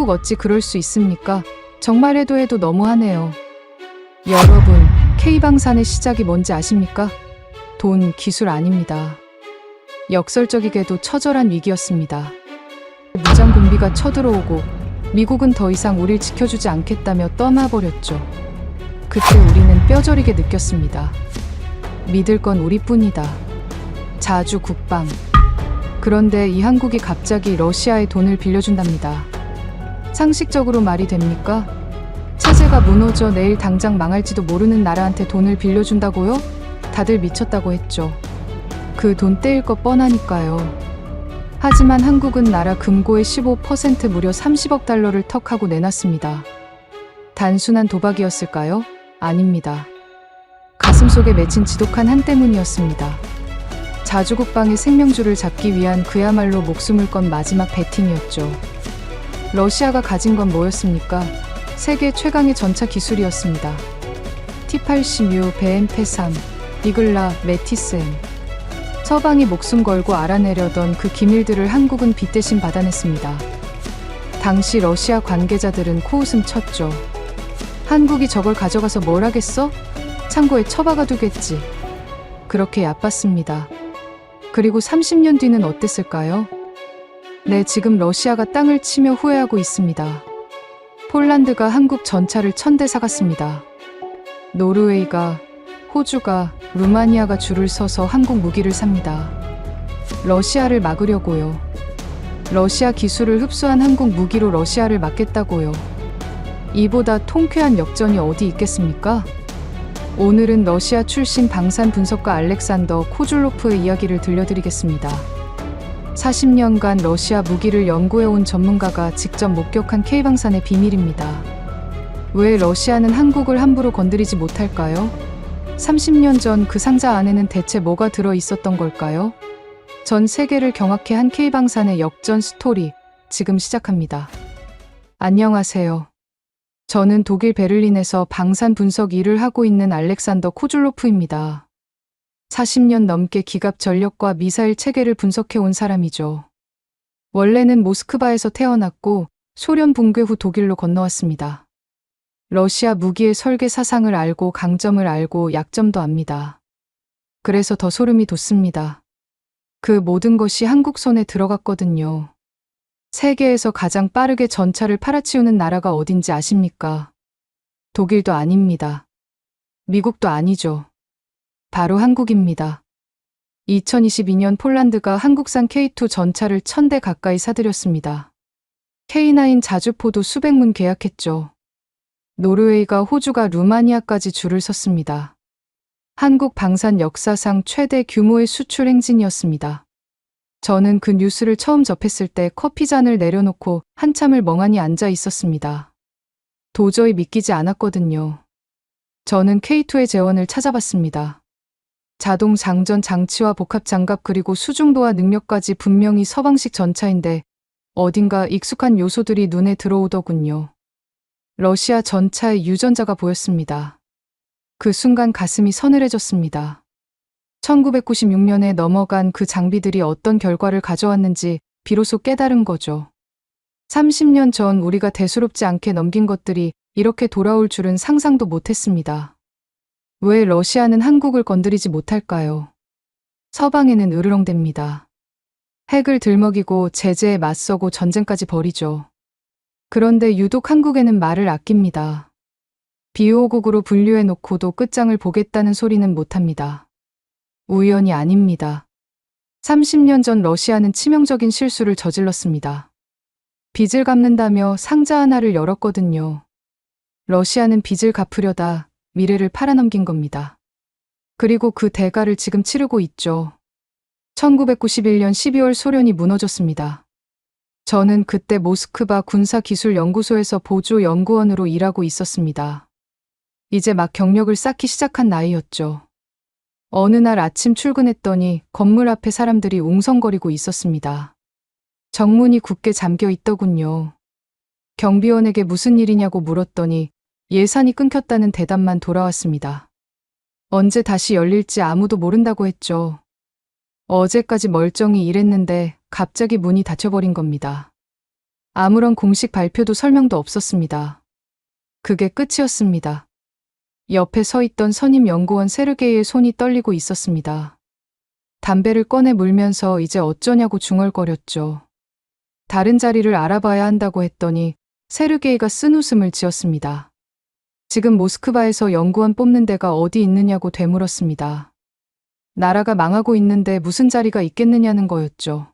한국 어찌 그럴 수 있습니까? 정말 해도 너무하네요. 여러분, K방산의 시작이 뭔지 아십니까? 돈, 기술 아닙니다. 역설적이게도 처절한 위기였습니다. 무장공비가 쳐들어오고 미국은 더 이상 우릴 지켜주지 않겠다며 떠나버렸죠. 그때 우리는 뼈저리게 느꼈습니다. 믿을 건 우리뿐이다. 자주 국방. 그런데 이 한국이 갑자기 러시아의 돈을 빌려준답니다. 상식적으로 말이 됩니까? 체제가 무너져 내일 당장 망할지도 모르는 나라한테 돈을 빌려준다고요? 다들 미쳤다고 했죠. 그 돈 떼일 거 뻔하니까요. 하지만 한국은 나라 금고의 15% 무려 30억 달러를 턱하고 내놨습니다. 단순한 도박이었을까요? 아닙니다. 가슴속에 맺힌 지독한 한 때문이었습니다. 자주국방의 생명줄을 잡기 위한 그야말로 목숨을 건 마지막 배팅이었죠. 러시아가 가진 건 뭐였습니까? 세계 최강의 전차 기술이었습니다. T-80U, BMP-3, 이글라, 메티스-M. 서방이 목숨 걸고 알아내려던 그 기밀들을 한국은 빚대신 받아냈습니다. 당시 러시아 관계자들은 코웃음 쳤죠. 한국이 저걸 가져가서 뭘 하겠어? 창고에 처박아 두겠지. 그렇게 얕봤습니다. 그리고 30년 뒤는 어땠을까요? 네, 지금 러시아가 땅을 치며 후회하고 있습니다. 폴란드가 한국 전차를 1000대 사갔습니다. 노르웨이가, 호주가, 루마니아가 줄을 서서 한국 무기를 삽니다. 러시아를 막으려고요. 러시아 기술을 흡수한 한국 무기로 러시아를 막겠다고요. 이보다 통쾌한 역전이 어디 있겠습니까? 오늘은 러시아 출신 방산 분석가 알렉산더 코줄로프의 이야기를 들려드리겠습니다. 40년간 러시아 무기를 연구해온 전문가가 직접 목격한 K방산의 비밀입니다. 왜 러시아는 한국을 함부로 건드리지 못할까요? 30년 전 그 상자 안에는 대체 뭐가 들어 있었던 걸까요? 전 세계를 경악해 한 K방산의 역전 스토리, 지금 시작합니다. 안녕하세요. 저는 독일 베를린에서 방산 분석 일을 하고 있는 알렉산더 코줄로프입니다. 40년 넘게 기갑 전력과 미사일 체계를 분석해온 사람이죠. 원래는 모스크바에서 태어났고 소련 붕괴 후 독일로 건너왔습니다. 러시아 무기의 설계 사상을 알고 강점을 알고 약점도 압니다. 그래서 더 소름이 돋습니다. 그 모든 것이 한국 손에 들어갔거든요. 세계에서 가장 빠르게 전차를 팔아치우는 나라가 어딘지 아십니까? 독일도 아닙니다. 미국도 아니죠. 바로 한국입니다. 2022년 폴란드가 한국산 K2 전차를 1000대 가까이 사들였습니다. K9 자주포도 수백 문 계약했죠. 노르웨이가, 호주가, 루마니아까지 줄을 섰습니다. 한국 방산 역사상 최대 규모의 수출 행진이었습니다. 저는 그 뉴스를 처음 접했을 때 커피잔을 내려놓고 한참을 멍하니 앉아 있었습니다. 도저히 믿기지 않았거든요. 저는 K2의 재원을 찾아봤습니다. 자동 장전 장치와 복합 장갑 그리고 수중도와 능력까지 분명히 서방식 전차인데 어딘가 익숙한 요소들이 눈에 들어오더군요. 러시아 전차의 유전자가 보였습니다. 그 순간 가슴이 서늘해졌습니다. 1996년에 넘어간 그 장비들이 어떤 결과를 가져왔는지 비로소 깨달은 거죠. 30년 전 우리가 대수롭지 않게 넘긴 것들이 이렇게 돌아올 줄은 상상도 못했습니다. 왜 러시아는 한국을 건드리지 못할까요? 서방에는 으르렁댑니다. 핵을 들먹이고 제재에 맞서고 전쟁까지 벌이죠. 그런데 유독 한국에는 말을 아낍니다. 비호국으로 분류해놓고도 끝장을 보겠다는 소리는 못합니다. 우연이 아닙니다. 30년 전 러시아는 치명적인 실수를 저질렀습니다. 빚을 갚는다며 상자 하나를 열었거든요. 러시아는 빚을 갚으려다 미래를 팔아넘긴 겁니다. 그리고 그 대가를 지금 치르고 있죠. 1991년 12월 소련이 무너졌습니다. 저는 그때 모스크바 군사기술연구소에서 보조연구원으로 일하고 있었습니다. 이제 막 경력을 쌓기 시작한 나이였죠. 어느 날 아침 출근했더니 건물 앞에 사람들이 웅성거리고 있었습니다. 정문이 굳게 잠겨 있더군요. 경비원에게 무슨 일이냐고 물었더니 예산이 끊겼다는 대답만 돌아왔습니다. 언제 다시 열릴지 아무도 모른다고 했죠. 어제까지 멀쩡히 일했는데 갑자기 문이 닫혀버린 겁니다. 아무런 공식 발표도 설명도 없었습니다. 그게 끝이었습니다. 옆에 서 있던 선임 연구원 세르게이의 손이 떨리고 있었습니다. 담배를 꺼내 물면서 이제 어쩌냐고 중얼거렸죠. 다른 자리를 알아봐야 한다고 했더니 세르게이가 쓴웃음을 지었습니다. 지금 모스크바에서 연구원 뽑는 데가 어디 있느냐고 되물었습니다. 나라가 망하고 있는데 무슨 자리가 있겠느냐는 거였죠.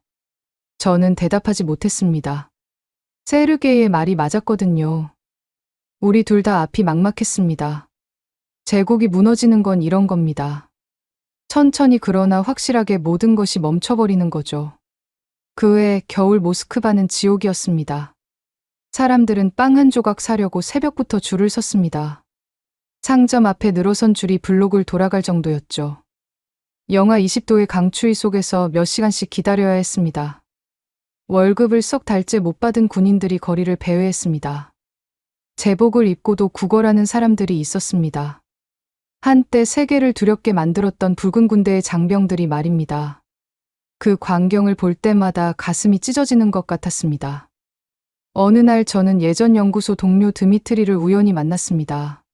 저는 대답하지 못했습니다. 세르게이의 말이 맞았거든요. 우리 둘 다 앞이 막막했습니다. 제국이 무너지는 건 이런 겁니다. 천천히 그러나 확실하게 모든 것이 멈춰버리는 거죠. 그 해 겨울 모스크바는 지옥이었습니다. 사람들은 빵 한 조각 사려고 새벽부터 줄을 섰습니다. 상점 앞에 늘어선 줄이 블록을 돌아갈 정도였죠. 영하 20도의 강추위 속에서 몇 시간씩 기다려야 했습니다. 월급을 석 달째 못 받은 군인들이 거리를 배회했습니다. 제복을 입고도 구걸하는 사람들이 있었습니다. 한때 세계를 두렵게 만들었던 붉은 군대의 장병들이 말입니다. 그 광경을 볼 때마다 가슴이 찢어지는 것 같았습니다. 어느 날 저는 예전 연구소 동료 드미트리를 우연히 만났습니다.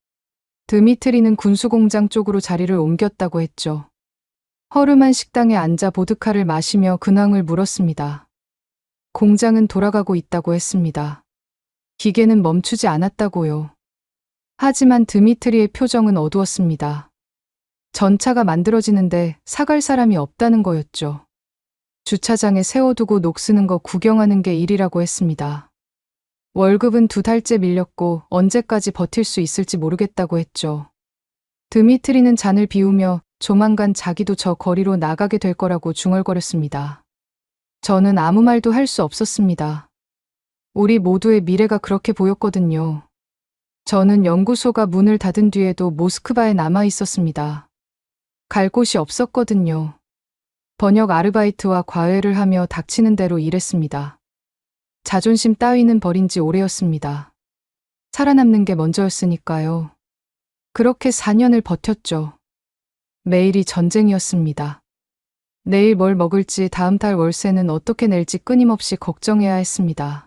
드미트리는 군수공장 쪽으로 자리를 옮겼다고 했죠. 허름한 식당에 앉아 보드카를 마시며 근황을 물었습니다. 공장은 돌아가고 있다고 했습니다. 기계는 멈추지 않았다고요. 하지만 드미트리의 표정은 어두웠습니다. 전차가 만들어지는데 사갈 사람이 없다는 거였죠. 주차장에 세워두고 녹쓰는 거 구경하는 게 일이라고 했습니다. 월급은 2달째 밀렸고 언제까지 버틸 수 있을지 모르겠다고 했죠. 드미트리는 잔을 비우며 조만간 자기도 저 거리로 나가게 될 거라고 중얼거렸습니다. 저는 아무 말도 할 수 없었습니다. 우리 모두의 미래가 그렇게 보였거든요. 저는 연구소가 문을 닫은 뒤에도 모스크바에 남아 있었습니다. 갈 곳이 없었거든요. 번역 아르바이트와 과외를 하며 닥치는 대로 일했습니다. 자존심 따위는 버린 지 오래였습니다. 살아남는 게 먼저였으니까요. 그렇게 4년을 버텼죠. 매일이 전쟁이었습니다. 내일 뭘 먹을지 다음 달 월세는 어떻게 낼지 끊임없이 걱정해야 했습니다.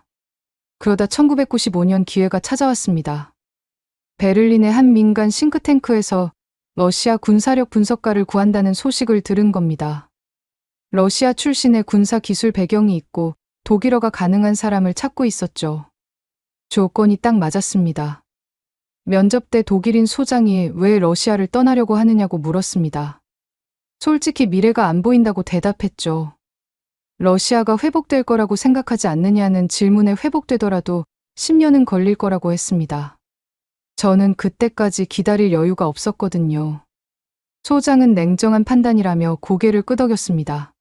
그러다 1995년 기회가 찾아왔습니다. 베를린의 한 민간 싱크탱크에서 러시아 군사력 분석가를 구한다는 소식을 들은 겁니다. 러시아 출신의 군사 기술 배경이 있고 독일어가 가능한 사람을 찾고 있었죠. 조건이 딱 맞았습니다. 면접 때 독일인 소장이 왜 러시아를 떠나려고 하느냐고 물었습니다. 솔직히 미래가 안 보인다고 대답했죠. 러시아가 회복될 거라고 생각하지 않느냐는 질문에 회복되더라도 10년은 걸릴 거라고 했습니다. 저는 그때까지 기다릴 여유가 없었거든요. 소장은 냉정한 판단이라며 고개를 끄덕였습니다.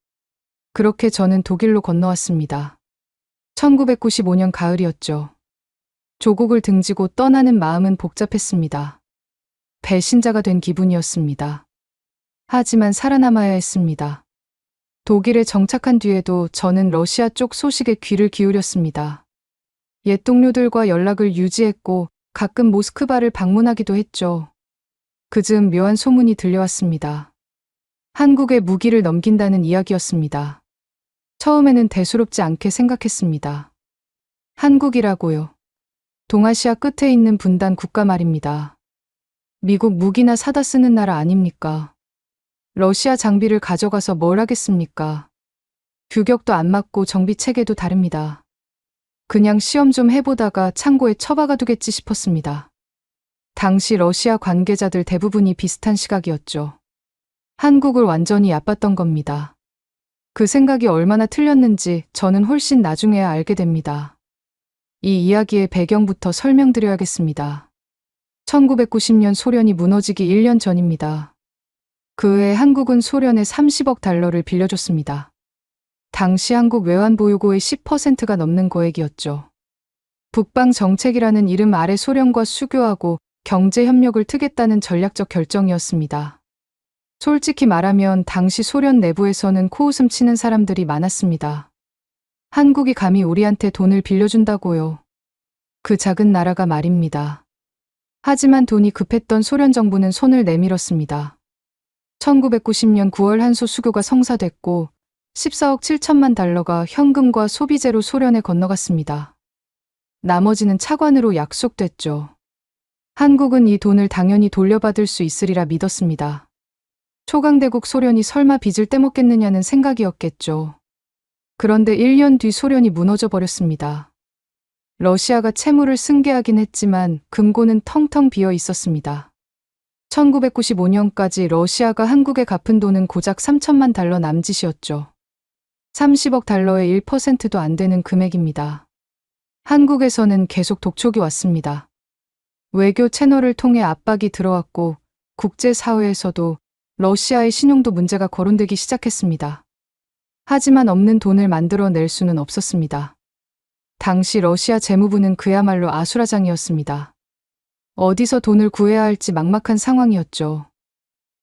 그렇게 저는 독일로 건너왔습니다. 1995년 가을이었죠. 조국을 등지고 떠나는 마음은 복잡했습니다. 배신자가 된 기분이었습니다. 하지만 살아남아야 했습니다. 독일에 정착한 뒤에도 저는 러시아 쪽 소식에 귀를 기울였습니다. 옛 동료들과 연락을 유지했고 가끔 모스크바를 방문하기도 했죠. 그즈음 묘한 소문이 들려왔습니다. 한국에 무기를 넘긴다는 이야기였습니다. 처음에는 대수롭지 않게 생각했습니다. 한국이라고요. 동아시아 끝에 있는 분단 국가 말입니다. 미국 무기나 사다 쓰는 나라 아닙니까? 러시아 장비를 가져가서 뭘 하겠습니까? 규격도 안 맞고 정비 체계도 다릅니다. 그냥 시험 좀 해보다가 창고에 처박아 두겠지 싶었습니다. 당시 러시아 관계자들 대부분이 비슷한 시각이었죠. 한국을 완전히 얕봤던 겁니다. 그 생각이 얼마나 틀렸는지 저는 훨씬 나중에야 알게 됩니다. 이 이야기의 배경부터 설명드려야겠습니다. 1990년 소련이 무너지기 1년 전입니다. 그 해 한국은 소련에 30억 달러를 빌려줬습니다. 당시 한국 외환보유고의 10%가 넘는 거액이었죠. 북방 정책이라는 이름 아래 소련과 수교하고 경제협력을 트겠다는 전략적 결정이었습니다. 솔직히 말하면 당시 소련 내부에서는 코웃음 치는 사람들이 많았습니다. 한국이 감히 우리한테 돈을 빌려준다고요. 그 작은 나라가 말입니다. 하지만 돈이 급했던 소련 정부는 손을 내밀었습니다. 1990년 9월 한소 수교가 성사됐고 14억 7천만 달러가 현금과 소비재로 소련에 건너갔습니다. 나머지는 차관으로 약속됐죠. 한국은 이 돈을 당연히 돌려받을 수 있으리라 믿었습니다. 초강대국 소련이 설마 빚을 떼먹겠느냐는 생각이었겠죠. 그런데 1년 뒤 소련이 무너져 버렸습니다. 러시아가 채무를 승계하긴 했지만 금고는 텅텅 비어 있었습니다. 1995년까지 러시아가 한국에 갚은 돈은 고작 3천만 달러 남짓이었죠. 30억 달러의 1%도 안 되는 금액입니다. 한국에서는 계속 독촉이 왔습니다. 외교 채널을 통해 압박이 들어왔고 국제사회에서도 러시아의 신용도 문제가 거론되기 시작했습니다. 하지만 없는 돈을 만들어낼 수는 없었습니다. 당시 러시아 재무부는 그야말로 아수라장이었습니다. 어디서 돈을 구해야 할지 막막한 상황이었죠.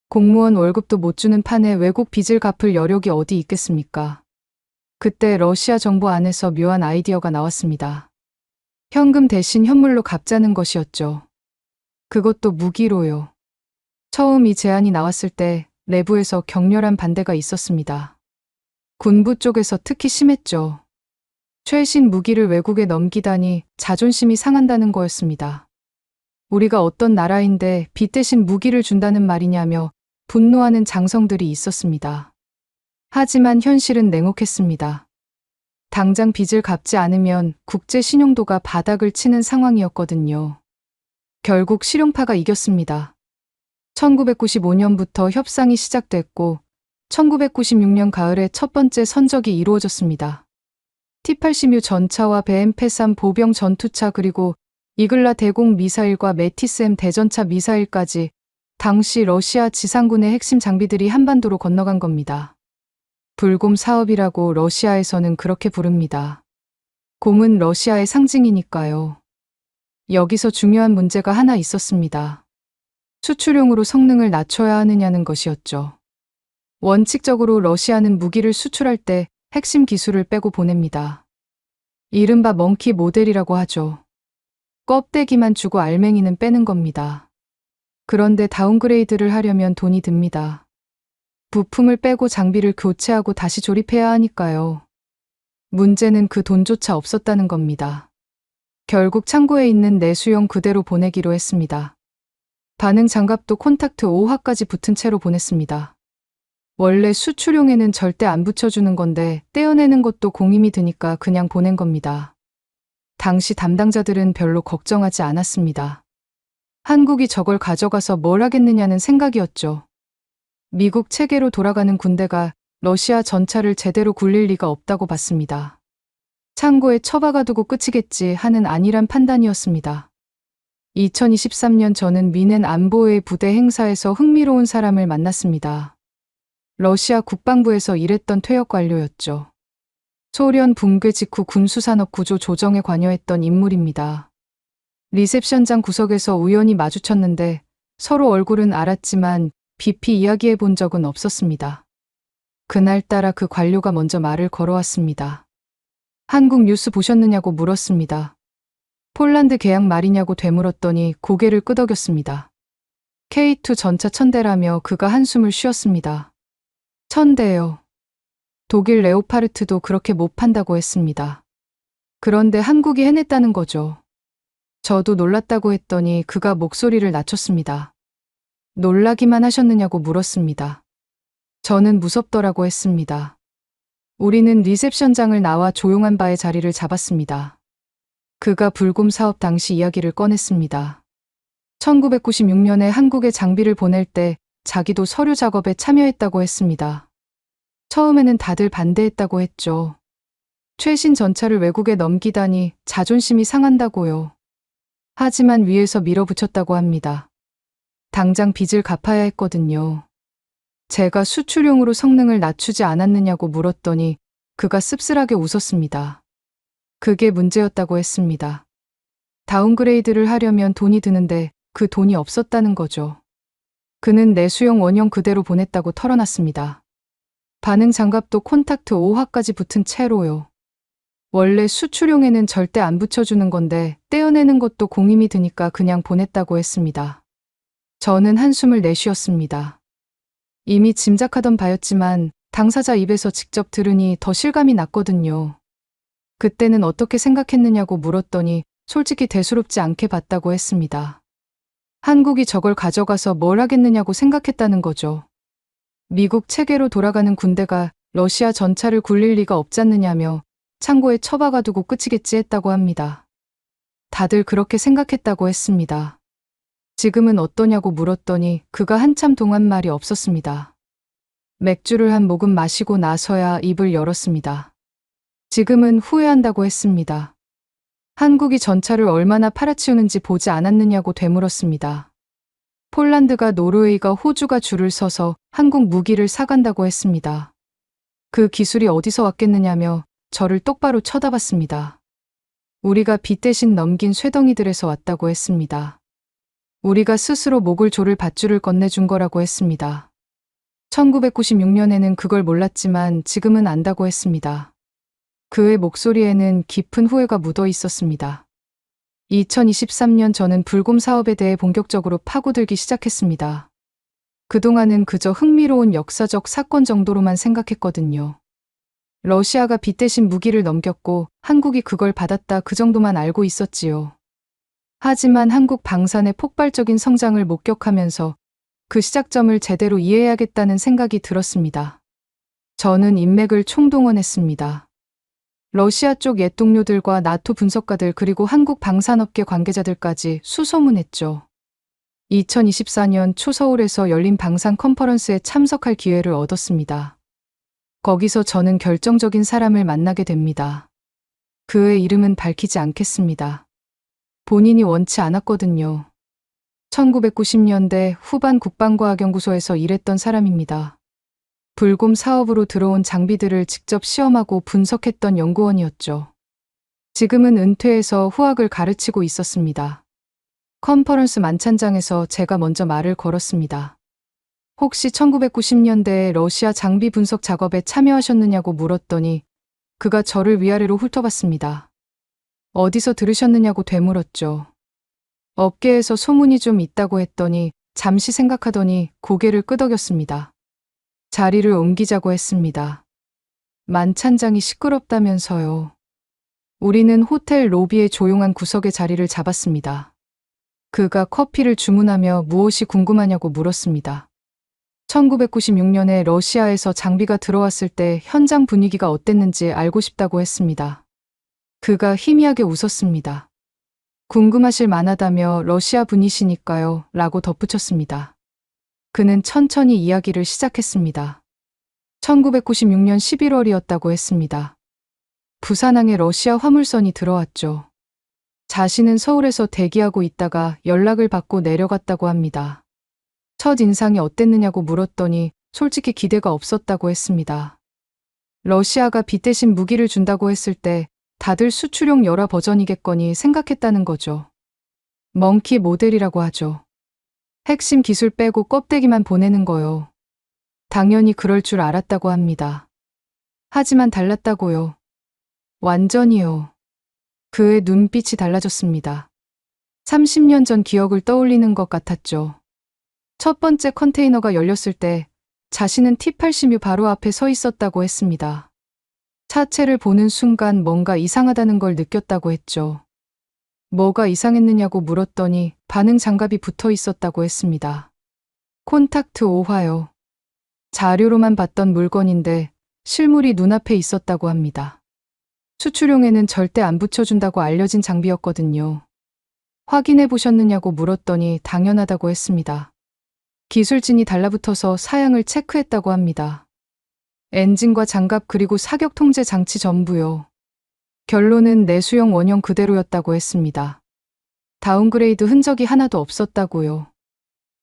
공무원 월급도 못 주는 판에 외국 빚을 갚을 여력이 어디 있겠습니까? 그때 러시아 정부 안에서 묘한 아이디어가 나왔습니다. 현금 대신 현물로 갚자는 것이었죠. 그것도 무기로요. 처음 이 제안이 나왔을 때 내부에서 격렬한 반대가 있었습니다. 군부 쪽에서 특히 심했죠. 최신 무기를 외국에 넘기다니 자존심이 상한다는 거였습니다. 우리가 어떤 나라인데 빚 대신 무기를 준다는 말이냐며 분노하는 장성들이 있었습니다. 하지만 현실은 냉혹했습니다. 당장 빚을 갚지 않으면 국제 신용도가 바닥을 치는 상황이었거든요. 결국 실용파가 이겼습니다. 1995년부터 협상이 시작됐고 1996년 가을에 첫 번째 선적이 이루어졌습니다. T-80U 전차와 BMP-3 보병 전투차 그리고 이글라 대공 미사일과 메티스-M 대전차 미사일까지 당시 러시아 지상군의 핵심 장비들이 한반도로 건너간 겁니다. 불곰 사업이라고 러시아에서는 그렇게 부릅니다. 곰은 러시아의 상징이니까요. 여기서 중요한 문제가 하나 있었습니다. 수출용으로 성능을 낮춰야 하느냐는 것이었죠. 원칙적으로 러시아는 무기를 수출할 때 핵심 기술을 빼고 보냅니다. 이른바 멍키 모델이라고 하죠. 껍데기만 주고 알맹이는 빼는 겁니다. 그런데 다운그레이드를 하려면 돈이 듭니다. 부품을 빼고 장비를 교체하고 다시 조립해야 하니까요. 문제는 그 돈조차 없었다는 겁니다. 결국 창고에 있는 내수용 그대로 보내기로 했습니다. 반응 장갑도 콘탁트 5화까지 붙은 채로 보냈습니다. 원래 수출용에는 절대 안 붙여주는 건데 떼어내는 것도 공임이 드니까 그냥 보낸 겁니다. 당시 담당자들은 별로 걱정하지 않았습니다. 한국이 저걸 가져가서 뭘 하겠느냐는 생각이었죠. 미국 체계로 돌아가는 군대가 러시아 전차를 제대로 굴릴 리가 없다고 봤습니다. 창고에 처박아두고 끝이겠지 하는 안일한 판단이었습니다. 2023년 저는 미넨 안보회 부대 행사에서 흥미로운 사람을 만났습니다. 러시아 국방부에서 일했던 퇴역 관료였죠. 소련 붕괴 직후 군수산업 구조 조정에 관여했던 인물입니다. 리셉션장 구석에서 우연히 마주쳤는데 서로 얼굴은 알았지만 깊이 이야기해 본 적은 없었습니다. 그날따라 그 관료가 먼저 말을 걸어왔습니다. 한국 뉴스 보셨느냐고 물었습니다. 폴란드 계약 말이냐고 되물었더니 고개를 끄덕였습니다. K2 전차 1000대라며 그가 한숨을 쉬었습니다. 1000대요. 독일 레오파르트도 그렇게 못 판다고 했습니다. 그런데 한국이 해냈다는 거죠. 저도 놀랐다고 했더니 그가 목소리를 낮췄습니다. 놀라기만 하셨느냐고 물었습니다. 저는 무섭더라고 했습니다. 우리는 리셉션장을 나와 조용한 바의 자리를 잡았습니다. 그가 불곰 사업 당시 이야기를 꺼냈습니다. 1996년에 한국에 장비를 보낼 때 자기도 서류 작업에 참여했다고 했습니다. 처음에는 다들 반대했다고 했죠. 최신 전차를 외국에 넘기다니 자존심이 상한다고요. 하지만 위에서 밀어붙였다고 합니다. 당장 빚을 갚아야 했거든요. 제가 수출용으로 성능을 낮추지 않았느냐고 물었더니 그가 씁쓸하게 웃었습니다. 그게 문제였다고 했습니다. 다운그레이드를 하려면 돈이 드는데 그 돈이 없었다는 거죠. 그는 내수용 원형 그대로 보냈다고 털어놨습니다. 반응 장갑도 콘탁트 5화까지 붙은 채로요. 원래 수출용에는 절대 안 붙여주는 건데 떼어내는 것도 공임이 드니까 그냥 보냈다고 했습니다. 저는 한숨을 내쉬었습니다. 이미 짐작하던 바였지만 당사자 입에서 직접 들으니 더 실감이 났거든요. 그때는 어떻게 생각했느냐고 물었더니 솔직히 대수롭지 않게 봤다고 했습니다. 한국이 저걸 가져가서 뭘 하겠느냐고 생각했다는 거죠. 미국 체계로 돌아가는 군대가 러시아 전차를 굴릴 리가 없잖느냐며 창고에 처박아두고 끝이겠지 했다고 합니다. 다들 그렇게 생각했다고 했습니다. 지금은 어떠냐고 물었더니 그가 한참 동안 말이 없었습니다. 맥주를 한 모금 마시고 나서야 입을 열었습니다. 지금은 후회한다고 했습니다. 한국이 전차를 얼마나 팔아치우는지 보지 않았느냐고 되물었습니다. 폴란드가 노르웨이가 호주가 줄을 서서 한국 무기를 사간다고 했습니다. 그 기술이 어디서 왔겠느냐며 저를 똑바로 쳐다봤습니다. 우리가 빚 대신 넘긴 쇠덩이들에서 왔다고 했습니다. 우리가 스스로 목을 조를 밧줄을 건네준 거라고 했습니다. 1996년에는 그걸 몰랐지만 지금은 안다고 했습니다. 그의 목소리에는 깊은 후회가 묻어 있었습니다. 2023년 저는 불곰 사업에 대해 본격적으로 파고들기 시작했습니다. 그동안은 그저 흥미로운 역사적 사건 정도로만 생각했거든요. 러시아가 빚 대신 무기를 넘겼고 한국이 그걸 받았다 그 정도만 알고 있었지요. 하지만 한국 방산의 폭발적인 성장을 목격하면서 그 시작점을 제대로 이해해야겠다는 생각이 들었습니다. 저는 인맥을 총동원했습니다. 러시아 쪽 옛 동료들과 나토 분석가들 그리고 한국 방산업계 관계자들까지 수소문했죠. 2024년 초 서울에서 열린 방산 컨퍼런스에 참석할 기회를 얻었습니다. 거기서 저는 결정적인 사람을 만나게 됩니다. 그의 이름은 밝히지 않겠습니다. 본인이 원치 않았거든요. 1990년대 후반 국방과학연구소에서 일했던 사람입니다. 불곰 사업으로 들어온 장비들을 직접 시험하고 분석했던 연구원이었죠. 지금은 은퇴해서 후학을 가르치고 있었습니다. 컨퍼런스 만찬장에서 제가 먼저 말을 걸었습니다. 혹시 1990년대에 러시아 장비 분석 작업에 참여하셨느냐고 물었더니 그가 저를 위아래로 훑어봤습니다. 어디서 들으셨느냐고 되물었죠. 업계에서 소문이 좀 있다고 했더니 잠시 생각하더니 고개를 끄덕였습니다. 자리를 옮기자고 했습니다. 만찬장이 시끄럽다면서요. 우리는 호텔 로비의 조용한 구석에 자리를 잡았습니다. 그가 커피를 주문하며 무엇이 궁금하냐고 물었습니다. 1996년에 러시아에서 장비가 들어왔을 때 현장 분위기가 어땠는지 알고 싶다고 했습니다. 그가 희미하게 웃었습니다. 궁금하실 만하다며 러시아 분이시니까요 라고 덧붙였습니다. 그는 천천히 이야기를 시작했습니다. 1996년 11월이었다고 했습니다. 부산항에 러시아 화물선이 들어왔죠. 자신은 서울에서 대기하고 있다가 연락을 받고 내려갔다고 합니다. 첫 인상이 어땠느냐고 물었더니 솔직히 기대가 없었다고 했습니다. 러시아가 빚 대신 무기를 준다고 했을 때 다들 수출용 열화 버전이겠거니 생각했다는 거죠. 멍키 모델이라고 하죠. 핵심 기술 빼고 껍데기만 보내는 거요. 당연히 그럴 줄 알았다고 합니다. 하지만 달랐다고요. 완전히요. 그의 눈빛이 달라졌습니다. 30년 전 기억을 떠올리는 것 같았죠. 첫 번째 컨테이너가 열렸을 때 자신은 T-80U 바로 앞에 서 있었다고 했습니다. 차체를 보는 순간 뭔가 이상하다는 걸 느꼈다고 했죠. 뭐가 이상했느냐고 물었더니 반응 장갑이 붙어 있었다고 했습니다. 콘탁트 5화요. 자료로만 봤던 물건인데 실물이 눈앞에 있었다고 합니다. 수출용에는 절대 안 붙여준다고 알려진 장비였거든요. 확인해 보셨느냐고 물었더니 당연하다고 했습니다. 기술진이 달라붙어서 사양을 체크했다고 합니다. 엔진과 장갑 그리고 사격 통제 장치 전부요. 결론은 내수용 원형 그대로였다고 했습니다. 다운그레이드 흔적이 하나도 없었다고요.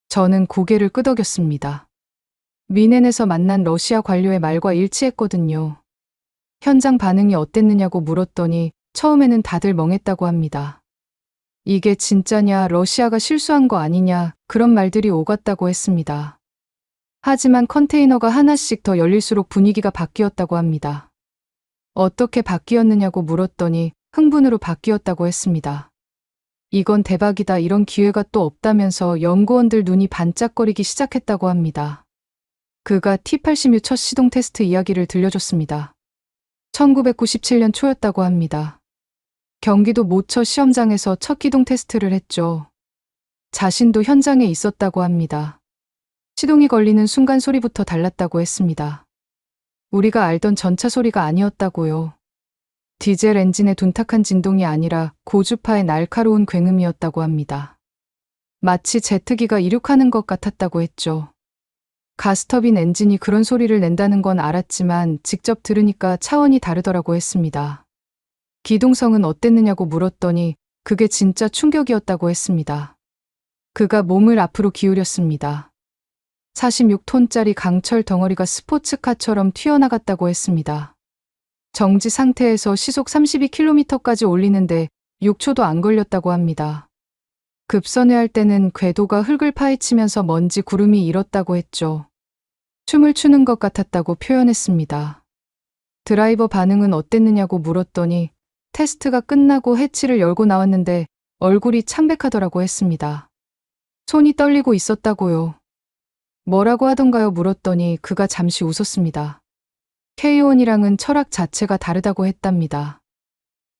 저는 고개를 끄덕였습니다. 미넨에서 만난 러시아 관료의 말과 일치했거든요. 현장 반응이 어땠느냐고 물었더니 처음에는 다들 멍했다고 합니다. 이게 진짜냐, 러시아가 실수한 거 아니냐, 그런 말들이 오갔다고 했습니다. 하지만 컨테이너가 하나씩 더 열릴수록 분위기가 바뀌었다고 합니다. 어떻게 바뀌었느냐고 물었더니 흥분으로 바뀌었다고 했습니다. 이건 대박이다, 이런 기회가 또 없다면서 연구원들 눈이 반짝거리기 시작했다고 합니다. 그가 T-80U 첫 시동 테스트 이야기를 들려줬습니다. 1997년 초였다고 합니다. 경기도 모처 시험장에서 첫 기동 테스트를 했죠. 자신도 현장에 있었다고 합니다. 시동이 걸리는 순간 소리부터 달랐다고 했습니다. 우리가 알던 전차 소리가 아니었다고요. 디젤 엔진의 둔탁한 진동이 아니라 고주파의 날카로운 굉음이었다고 합니다. 마치 제트기가 이륙하는 것 같았다고 했죠. 가스터빈 엔진이 그런 소리를 낸다는 건 알았지만 직접 들으니까 차원이 다르더라고 했습니다. 기동성은 어땠느냐고 물었더니 그게 진짜 충격이었다고 했습니다. 그가 몸을 앞으로 기울였습니다. 46톤짜리 강철 덩어리가 스포츠카처럼 튀어나갔다고 했습니다. 정지 상태에서 시속 32km까지 올리는데 6초도 안 걸렸다고 합니다. 급선회할 때는 궤도가 흙을 파헤치면서 먼지 구름이 일었다고 했죠. 춤을 추는 것 같았다고 표현했습니다. 드라이버 반응은 어땠느냐고 물었더니 테스트가 끝나고 해치를 열고 나왔는데 얼굴이 창백하더라고 했습니다. 손이 떨리고 있었다고요. 뭐라고 하던가요 물었더니 그가 잠시 웃었습니다. K1이랑은 철학 자체가 다르다고 했답니다.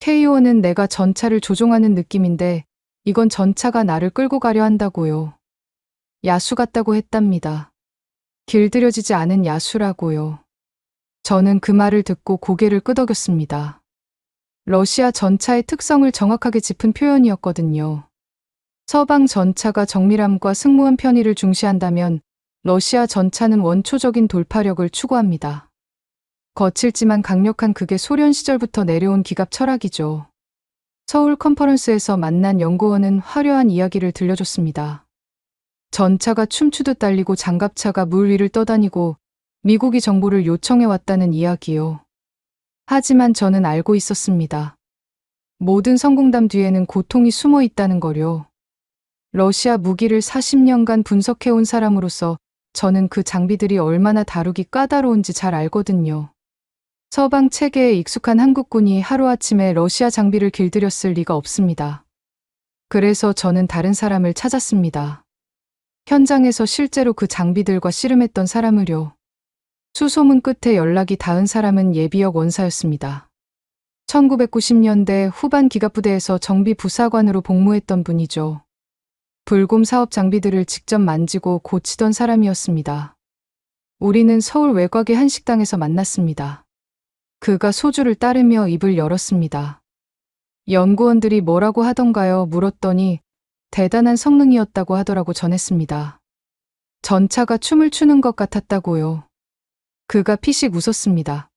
K1은 내가 전차를 조종하는 느낌인데 이건 전차가 나를 끌고 가려 한다고요. 야수 같다고 했답니다. 길들여지지 않은 야수라고요. 저는 그 말을 듣고 고개를 끄덕였습니다. 러시아 전차의 특성을 정확하게 짚은 표현이었거든요. 서방 전차가 정밀함과 승무원 편의를 중시한다면 러시아 전차는 원초적인 돌파력을 추구합니다. 거칠지만 강력한 그게 소련 시절부터 내려온 기갑 철학이죠. 서울 컨퍼런스에서 만난 연구원은 화려한 이야기를 들려줬습니다. 전차가 춤추듯 달리고 장갑차가 물 위를 떠다니고 미국이 정보를 요청해왔다는 이야기요. 하지만 저는 알고 있었습니다. 모든 성공담 뒤에는 고통이 숨어 있다는 거요. 러시아 무기를 40년간 분석해온 사람으로서 저는 그 장비들이 얼마나 다루기 까다로운지 잘 알거든요. 서방 체계에 익숙한 한국군이 하루아침에 러시아 장비를 길들였을 리가 없습니다. 그래서 저는 다른 사람을 찾았습니다. 현장에서 실제로 그 장비들과 씨름했던 사람을요. 수소문 끝에 연락이 닿은 사람은 예비역 원사였습니다. 1990년대 후반 기갑부대에서 정비부사관으로 복무했던 분이죠. 불곰 사업 장비들을 직접 만지고 고치던 사람이었습니다. 우리는 서울 외곽의 한 식당에서 만났습니다. 그가 소주를 따르며 입을 열었습니다. 연구원들이 뭐라고 하던가요? 물었더니 대단한 성능이었다고 하더라고 전했습니다. 전차가 춤을 추는 것 같았다고요. 그가 피식 웃었습니다.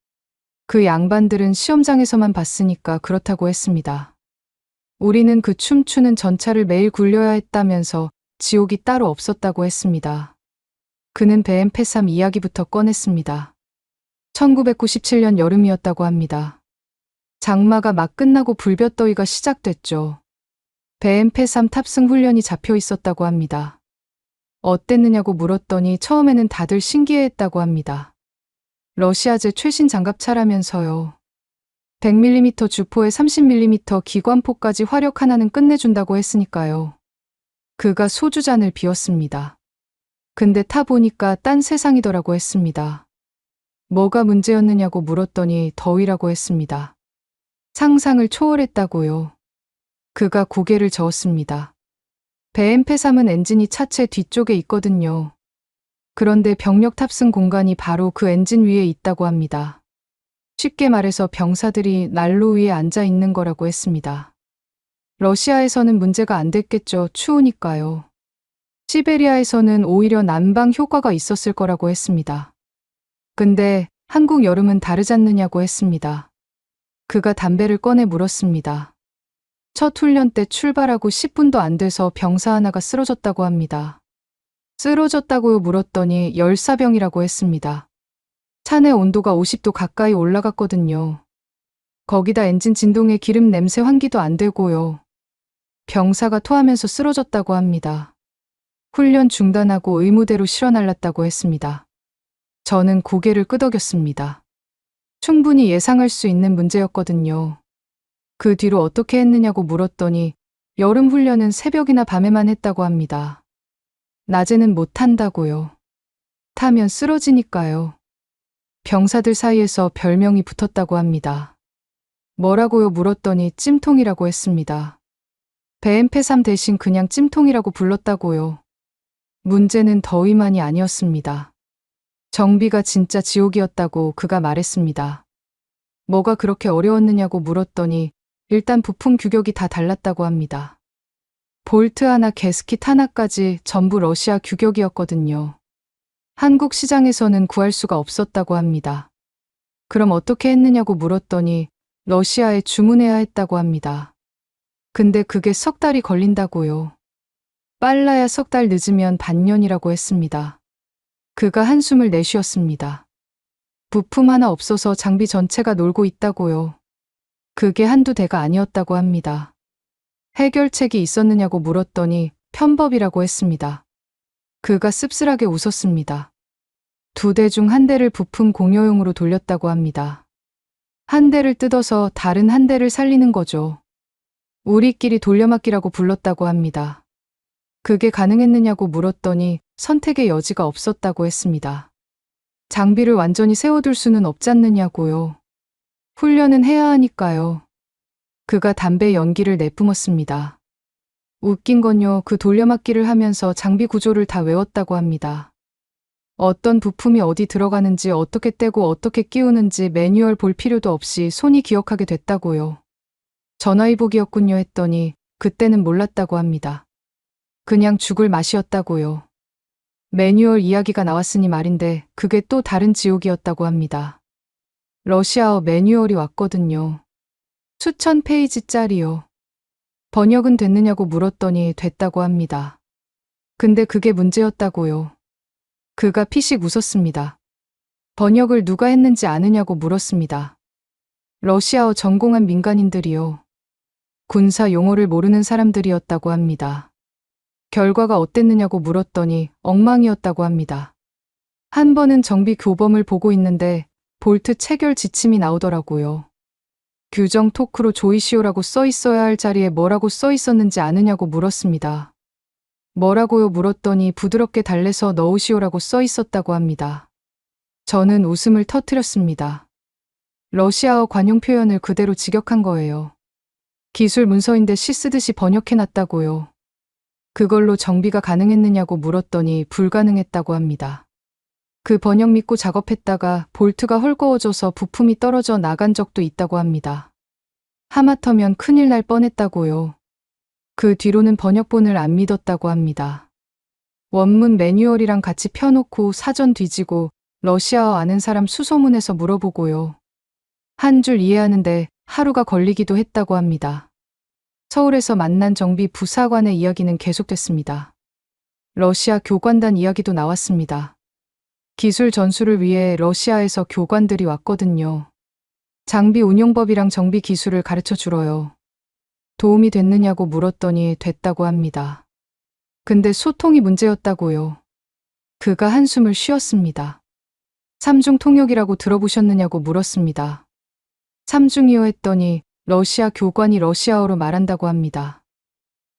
그 양반들은 시험장에서만 봤으니까 그렇다고 했습니다. 우리는 그 춤추는 전차를 매일 굴려야 했다면서 지옥이 따로 없었다고 했습니다. 그는 BM-83 이야기부터 꺼냈습니다. 1997년 여름이었다고 합니다. 장마가 막 끝나고 불볕더위가 시작됐죠. BM-83 탑승 훈련이 잡혀 있었다고 합니다. 어땠느냐고 물었더니 처음에는 다들 신기해했다고 합니다. 러시아제 최신 장갑차라면서요. 100mm 주포에 30mm 기관포까지 화력 하나는 끝내준다고 했으니까요. 그가 소주잔을 비웠습니다. 근데 타보니까 딴 세상이더라고 했습니다. 뭐가 문제였느냐고 물었더니 더위라고 했습니다. 상상을 초월했다고요. 그가 고개를 저었습니다. BM-83은 엔진이 차체 뒤쪽에 있거든요. 그런데 병력 탑승 공간이 바로 그 엔진 위에 있다고 합니다. 쉽게 말해서 병사들이 난로 위에 앉아 있는 거라고 했습니다. 러시아에서는 문제가 안 됐겠죠. 추우니까요. 시베리아에서는 오히려 난방 효과가 있었을 거라고 했습니다. 근데 한국 여름은 다르잖느냐고 했습니다. 그가 담배를 꺼내 물었습니다. 첫 훈련 때 출발하고 10분도 안 돼서 병사 하나가 쓰러졌다고 합니다. 쓰러졌다고요 물었더니 열사병이라고 했습니다. 차 내 온도가 50도 가까이 올라갔거든요. 거기다 엔진 진동에 기름 냄새 환기도 안 되고요. 병사가 토하면서 쓰러졌다고 합니다. 훈련 중단하고 의무대로 실어 날랐다고 했습니다. 저는 고개를 끄덕였습니다. 충분히 예상할 수 있는 문제였거든요. 그 뒤로 어떻게 했느냐고 물었더니 여름 훈련은 새벽이나 밤에만 했다고 합니다. 낮에는 못 한다고요. 타면 쓰러지니까요. 병사들 사이에서 별명이 붙었다고 합니다. 뭐라고요 물었더니 찜통이라고 했습니다. BMP3 대신 그냥 찜통이라고 불렀다고요. 문제는 더위만이 아니었습니다. 정비가 진짜 지옥이었다고 그가 말했습니다. 뭐가 그렇게 어려웠느냐고 물었더니 일단 부품 규격이 다 달랐다고 합니다. 볼트 하나, 게스킷 하나까지 전부 러시아 규격이었거든요. 한국 시장에서는 구할 수가 없었다고 합니다. 그럼 어떻게 했느냐고 물었더니 러시아에 주문해야 했다고 합니다. 근데 그게 석 달이 걸린다고요. 빨라야 석 달 늦으면 반년이라고 했습니다. 그가 한숨을 내쉬었습니다. 부품 하나 없어서 장비 전체가 놀고 있다고요. 그게 한두 대가 아니었다고 합니다. 해결책이 있었느냐고 물었더니 편법이라고 했습니다. 그가 씁쓸하게 웃었습니다. 두 대 중 한 대를 부품 공여용으로 돌렸다고 합니다. 한 대를 뜯어서 다른 한 대를 살리는 거죠. 우리끼리 돌려막기라고 불렀다고 합니다. 그게 가능했느냐고 물었더니 선택의 여지가 없었다고 했습니다. 장비를 완전히 세워둘 수는 없잖느냐고요. 훈련은 해야 하니까요. 그가 담배 연기를 내뿜었습니다. 웃긴 건요, 그 돌려막기를 하면서 장비 구조를 다 외웠다고 합니다. 어떤 부품이 어디 들어가는지, 어떻게 떼고 어떻게 끼우는지 매뉴얼 볼 필요도 없이 손이 기억하게 됐다고요. 전화위복이었군요 했더니 그때는 몰랐다고 합니다. 그냥 죽을 맛이었다고요. 매뉴얼 이야기가 나왔으니 말인데 그게 또 다른 지옥이었다고 합니다. 러시아어 매뉴얼이 왔거든요. 수천 페이지짜리요. 번역은 됐느냐고 물었더니 됐다고 합니다. 근데 그게 문제였다고요. 그가 피식 웃었습니다. 번역을 누가 했는지 아느냐고 물었습니다. 러시아어 전공한 민간인들이요. 군사 용어를 모르는 사람들이었다고 합니다. 결과가 어땠느냐고 물었더니 엉망이었다고 합니다. 한 번은 정비 교범을 보고 있는데 볼트 체결 지침이 나오더라고요. 규정 토크로 조이시오라고 써 있어야 할 자리에 뭐라고 써 있었는지 아느냐고 물었습니다. 뭐라고요 물었더니 부드럽게 달래서 넣으시오라고 써 있었다고 합니다. 저는 웃음을 터뜨렸습니다. 러시아어 관용 표현을 그대로 직역한 거예요. 기술 문서인데 시 쓰듯이 번역해놨다고요. 그걸로 정비가 가능했느냐고 물었더니 불가능했다고 합니다. 그 번역 믿고 작업했다가 볼트가 헐거워져서 부품이 떨어져 나간 적도 있다고 합니다. 하마터면 큰일 날 뻔했다고요. 그 뒤로는 번역본을 안 믿었다고 합니다. 원문 매뉴얼이랑 같이 펴놓고 사전 뒤지고 러시아어 아는 사람 수소문해서 물어보고요. 한 줄 이해하는데 하루가 걸리기도 했다고 합니다. 서울에서 만난 정비 부사관의 이야기는 계속됐습니다. 러시아 교관단 이야기도 나왔습니다. 기술 전수를 위해 러시아에서 교관들이 왔거든요. 장비 운용법이랑 정비 기술을 가르쳐 주러요. 도움이 됐느냐고 물었더니 됐다고 합니다. 근데 소통이 문제였다고요. 그가 한숨을 쉬었습니다. 삼중 통역이라고 들어보셨느냐고 물었습니다. 삼중이요 했더니 러시아 교관이 러시아어로 말한다고 합니다.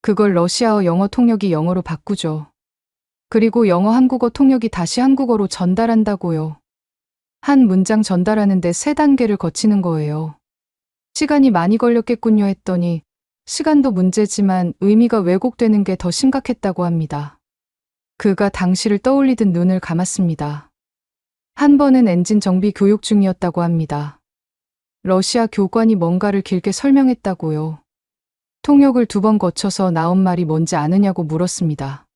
그걸 러시아어 영어 통역이 영어로 바꾸죠. 그리고 영어 한국어 통역이 다시 한국어로 전달한다고요. 한 문장 전달하는데 3단계를 거치는 거예요. 시간이 많이 걸렸겠군요 했더니 시간도 문제지만 의미가 왜곡되는 게 더 심각했다고 합니다. 그가 당시를 떠올리듯 눈을 감았습니다. 한 번은 엔진 정비 교육 중이었다고 합니다. 러시아 교관이 뭔가를 길게 설명했다고요. 통역을 2번 거쳐서 나온 말이 뭔지 아느냐고 물었습니다.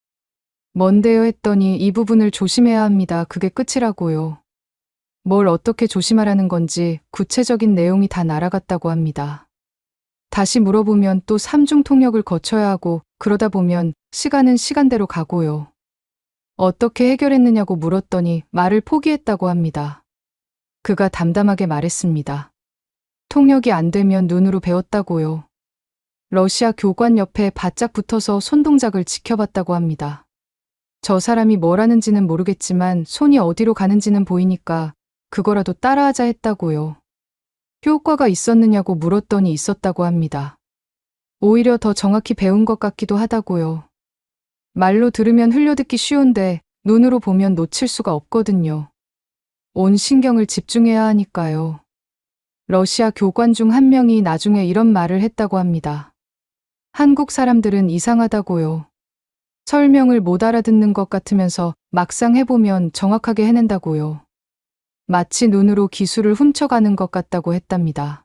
뭔데요 했더니 이 부분을 조심해야 합니다. 그게 끝이라고요. 뭘 어떻게 조심하라는 건지 구체적인 내용이 다 날아갔다고 합니다. 다시 물어보면 또 3중 통역을 거쳐야 하고 그러다 보면 시간은 시간대로 가고요. 어떻게 해결했느냐고 물었더니 말을 포기했다고 합니다. 그가 담담하게 말했습니다. 통역이 안 되면 눈으로 배웠다고요. 러시아 교관 옆에 바짝 붙어서 손동작을 지켜봤다고 합니다. 저 사람이 뭘 하는지는 모르겠지만 손이 어디로 가는지는 보이니까 그거라도 따라하자 했다고요. 효과가 있었느냐고 물었더니 있었다고 합니다. 오히려 더 정확히 배운 것 같기도 하다고요. 말로 들으면 흘려듣기 쉬운데 눈으로 보면 놓칠 수가 없거든요. 온 신경을 집중해야 하니까요. 러시아 교관 중 한 명이 나중에 이런 말을 했다고 합니다. 한국 사람들은 이상하다고요. 설명을 못 알아듣는 것 같으면서 막상 해보면 정확하게 해낸다고요. 마치 눈으로 기술을 훔쳐가는 것 같다고 했답니다.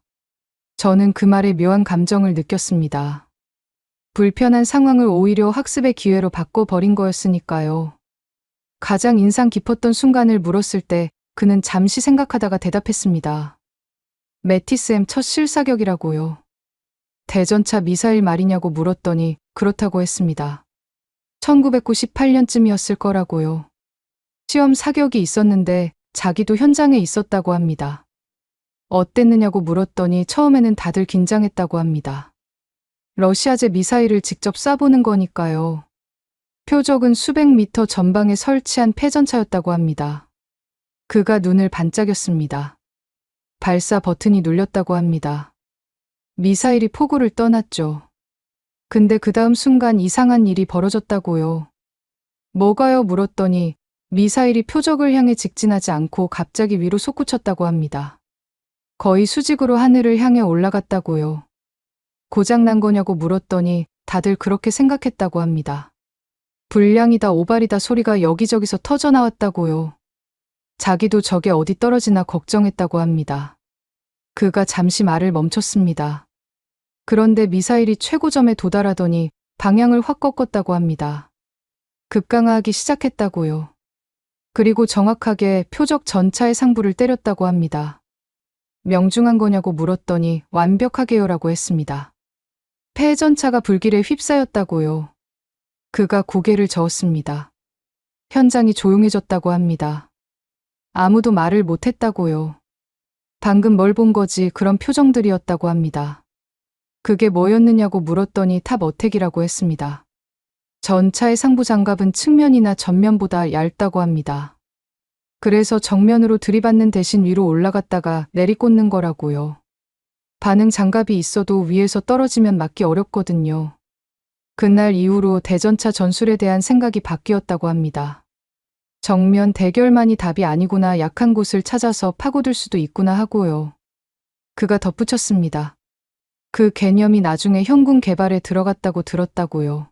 저는 그 말에 묘한 감정을 느꼈습니다. 불편한 상황을 오히려 학습의 기회로 바꿔버린 거였으니까요. 가장 인상 깊었던 순간을 물었을 때 그는 잠시 생각하다가 대답했습니다. 메티스M 첫 실사격이라고요. 대전차 미사일 말이냐고 물었더니 그렇다고 했습니다. 1998년쯤이었을 거라고요. 시험 사격이 있었는데 자기도 현장에 있었다고 합니다. 어땠느냐고 물었더니 처음에는 다들 긴장했다고 합니다. 러시아제 미사일을 직접 쏴보는 거니까요. 표적은 수백 미터 전방에 설치한 패전차였다고 합니다. 그가 눈을 반짝였습니다. 발사 버튼이 눌렸다고 합니다. 미사일이 포구를 떠났죠. 근데 그 다음 순간 이상한 일이 벌어졌다고요. 뭐가요? 물었더니 미사일이 표적을 향해 직진하지 않고 갑자기 위로 솟구쳤다고 합니다. 거의 수직으로 하늘을 향해 올라갔다고요. 고장난 거냐고 물었더니 다들 그렇게 생각했다고 합니다. 불량이다 오발이다 소리가 여기저기서 터져 나왔다고요. 자기도 저게 어디 떨어지나 걱정했다고 합니다. 그가 잠시 말을 멈췄습니다. 그런데 미사일이 최고점에 도달하더니 방향을 확 꺾었다고 합니다. 급강하기 시작했다고요. 그리고 정확하게 표적 전차의 상부를 때렸다고 합니다. 명중한 거냐고 물었더니 완벽하게요라고 했습니다. 패전차가 불길에 휩싸였다고요. 그가 고개를 저었습니다. 현장이 조용해졌다고 합니다. 아무도 말을 못했다고요. 방금 뭘 본 거지 그런 표정들이었다고 합니다. 그게 뭐였느냐고 물었더니 탑 어택이라고 했습니다. 전차의 상부 장갑은 측면이나 전면보다 얇다고 합니다. 그래서 정면으로 들이받는 대신 위로 올라갔다가 내리꽂는 거라고요. 반응 장갑이 있어도 위에서 떨어지면 맞기 어렵거든요. 그날 이후로 대전차 전술에 대한 생각이 바뀌었다고 합니다. 정면 대결만이 답이 아니구나, 약한 곳을 찾아서 파고들 수도 있구나 하고요. 그가 덧붙였습니다. 그 개념이 나중에 현군 개발에 들어갔다고 들었다고요.